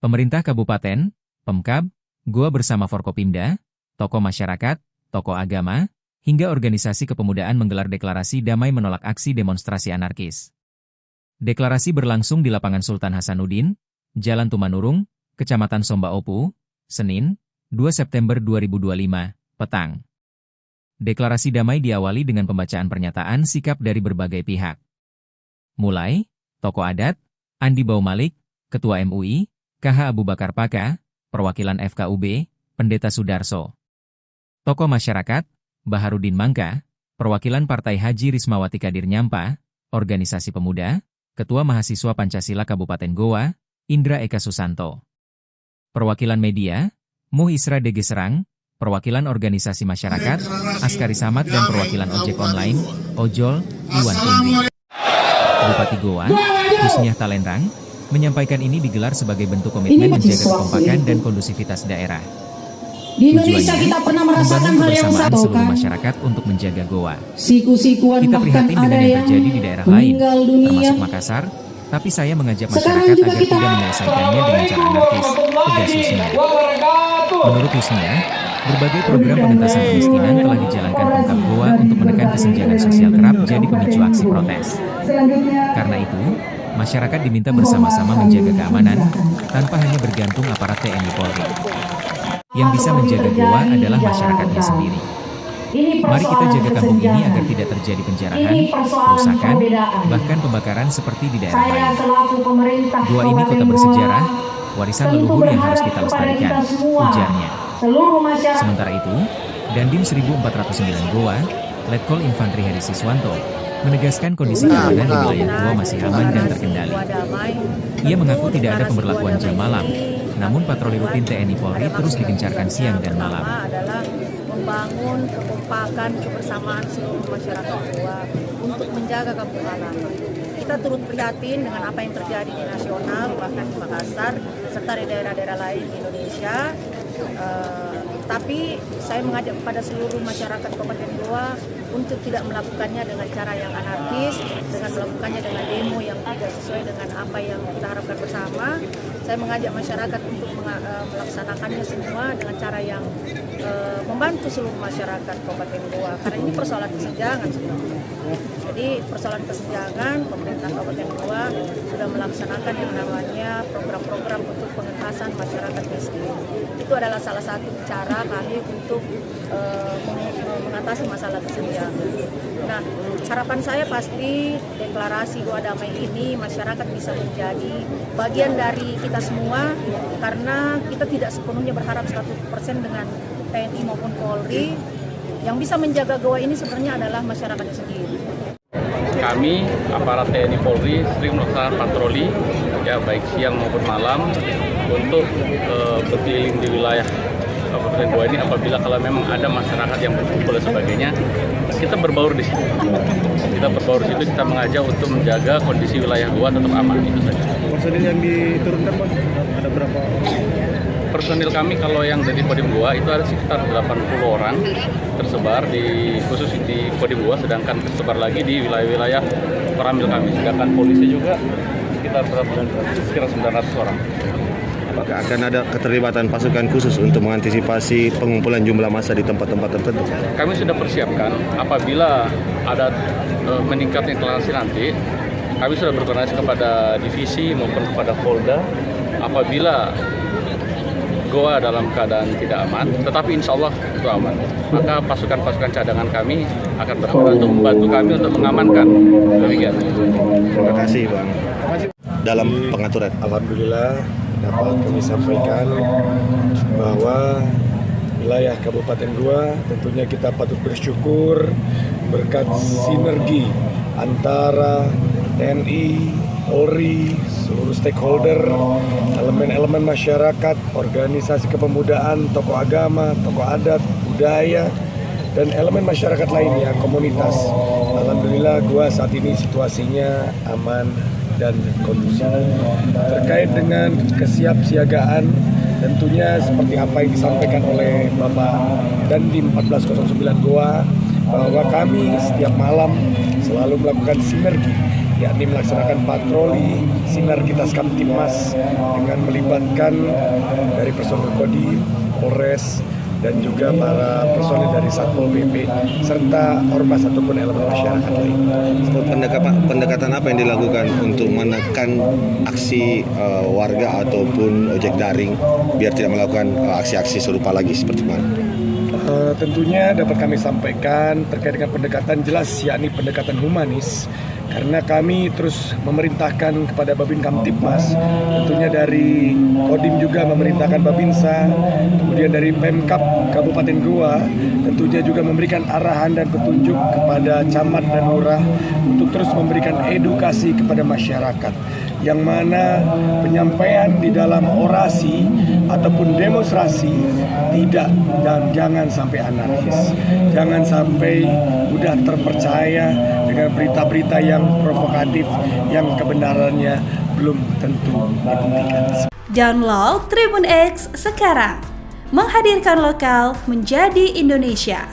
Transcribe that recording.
Pemerintah Kabupaten, Pemkab, Goa bersama Forkopimda, tokoh masyarakat, tokoh agama, hingga organisasi kepemudaan menggelar deklarasi damai menolak aksi demonstrasi anarkis. Deklarasi berlangsung di Lapangan Sultan Hasanuddin, Jalan Tumanurung, Kecamatan Somba Opu, Senin, 2 September 2025, petang. Deklarasi damai diawali dengan pembacaan pernyataan sikap dari berbagai pihak. Mulai, tokoh adat, Andi Bau Malik, Ketua MUI, KH Abu Bakar Paka, perwakilan FKUB, Pendeta Sudarso. Tokoh masyarakat, Baharudin Mangka, perwakilan Partai Haji Rismawati Kadir Nyampa, Organisasi Pemuda, Ketua Mahasiswa Pancasila Kabupaten Goa, Indra Eka Susanto. Perwakilan media, Muh Isra Dege Serang, perwakilan organisasi masyarakat, Askari Samad dan perwakilan ojek online, Ojol, Iwan Indri. Bupati Goa, Husniah Talenrang, menyampaikan ini digelar sebagai bentuk komitmen menjaga kekompakan dan kondusivitas daerah. Di Indonesia kita pernah merasakan hal yang sama seluruh masyarakat untuk menjaga Goa. Siku-sikuan Kita prihatin dengan yang terjadi di daerah lain, termasuk Makassar, tapi saya mengajak masyarakat agar tidak menyelesaikannya dengan cara anarkis, tegas Husniah. Menurut Husniah, berbagai program pengentasan kemiskinan telah dijalankan Pemkab Goa untuk menekan kesenjangan sosial kerap jadi pemicu aksi protes. Karena itu, masyarakat diminta bersama-sama menjaga keamanan, tanpa hanya bergantung aparat TNI Polri. Yang bisa menjaga Goa adalah masyarakatnya sendiri. Mari kita jaga kampung ini agar tidak terjadi penjarahan, perusakan, bahkan pembakaran seperti di daerah lain. Goa ini kota bersejarah, warisan leluhur yang harus kita lestarikan, ujarnya. Sementara itu, Dandim 1409 Goa, Letkol Infantri Heri Siswanto, menegaskan kondisi keamanan di wilayah Goa masih aman dan terkendali. Ia mengaku tidak ada pemberlakuan jam malam, namun patroli rutin TNI Polri terus digencarkan siang dan malam. Adalah membangun kekompakan kebersamaan seluruh masyarakat Goa untuk menjaga kampung halaman. Kita turut prihatin dengan apa yang terjadi di nasional, bahkan di Makassar, serta di daerah-daerah lain di Indonesia. Tapi saya mengajak kepada seluruh masyarakat Kabupaten Goa untuk tidak melakukannya dengan cara yang anarkis, dengan melakukannya dengan demo yang tidak sesuai dengan apa yang kita harapkan bersama. Saya mengajak masyarakat untuk melaksanakannya semua dengan cara yang membantu seluruh masyarakat Kabupaten Goa. Karena ini persoalan kesenjangan sebenarnya. Jadi persoalan kesenjangan, pemerintah Kabupaten Goa sudah melaksanakan yang namanya program-program untuk pengentasan masyarakat miskin. Itu adalah salah satu cara kami untuk mengatasi masalah kesenjangan. Nah, harapan saya pasti deklarasi Goa Damai ini masyarakat bisa menjadi bagian dari kita semua, karena kita tidak sepenuhnya berharap 100% dengan TNI maupun Polri. Yang bisa menjaga Goa ini sebenarnya adalah masyarakatnya sendiri. Kami, aparat TNI Polri, sering melaksanakan patroli, ya baik siang maupun malam, untuk berkeliling di wilayah Kabupaten Goa ini. Apabila kalau memang ada masyarakat yang berkumpul dan sebagainya, kita berbaur di situ. Kita berbaur di situ, kita mengajak untuk menjaga kondisi wilayah Goa tetap aman, itu saja. Personil yang diturunkan, Bang, ada berapa? Personil kami kalau yang dari Kodim Goa itu ada sekitar 80 orang tersebar khusus di Kodim Goa, sedangkan tersebar lagi di wilayah-wilayah perambil kami. Sedangkan polisi juga sekitar 900 orang. Apakah akan ada keterlibatan pasukan khusus untuk mengantisipasi pengumpulan jumlah massa di tempat-tempat tertentu? Kami sudah persiapkan apabila ada meningkatnya toleransi nanti, kami sudah berkoordinasi kepada divisi maupun kepada Polda. Apabila Goa dalam keadaan tidak aman, tetapi insya Allah itu aman, maka pasukan-pasukan cadangan kami akan berperan untuk membantu kami untuk mengamankan. Demikian. Terima kasih, Bang. Dalam pengaturan, alhamdulillah dapat kami sampaikan bahwa wilayah Kabupaten Goa tentunya kita patut bersyukur berkat sinergi antara TNI, Polri, seluruh stakeholder, elemen-elemen masyarakat, organisasi kepemudaan, tokoh agama, tokoh adat, budaya, dan elemen masyarakat lainnya, komunitas. Alhamdulillah Goa saat ini situasinya aman dan kondusif. Terkait dengan kesiapsiagaan, tentunya seperti apa yang disampaikan oleh Bapak Dandim 1409 Goa, bahwa kami setiap malam selalu melakukan sinergi yakni melaksanakan patroli sinergitas Kamtibmas dengan melibatkan dari personel Kodim, Polres, dan juga para personel dari Satpol PP serta ormas ataupun elemen masyarakat lain. Pendekatan apa yang dilakukan untuk menekan aksi warga ataupun ojek daring biar tidak melakukan aksi-aksi serupa lagi seperti mana? Tentunya dapat kami sampaikan terkait dengan pendekatan jelas, yakni pendekatan humanis, karena kami terus memerintahkan kepada Babin Kamtibmas, tentunya dari Kodim juga memerintahkan Babinsa, kemudian dari Pemkab Kabupaten Goa tentunya juga memberikan arahan dan petunjuk kepada camat dan lurah untuk terus memberikan edukasi kepada masyarakat, yang mana penyampaian di dalam orasi ataupun demonstrasi tidak dan jangan sampai anarkis, jangan sampai mudah terpercaya dengan berita-berita yang provokatif yang kebenarannya belum tentu dibuktikan. Download Tribun X sekarang, menghadirkan lokal menjadi Indonesia.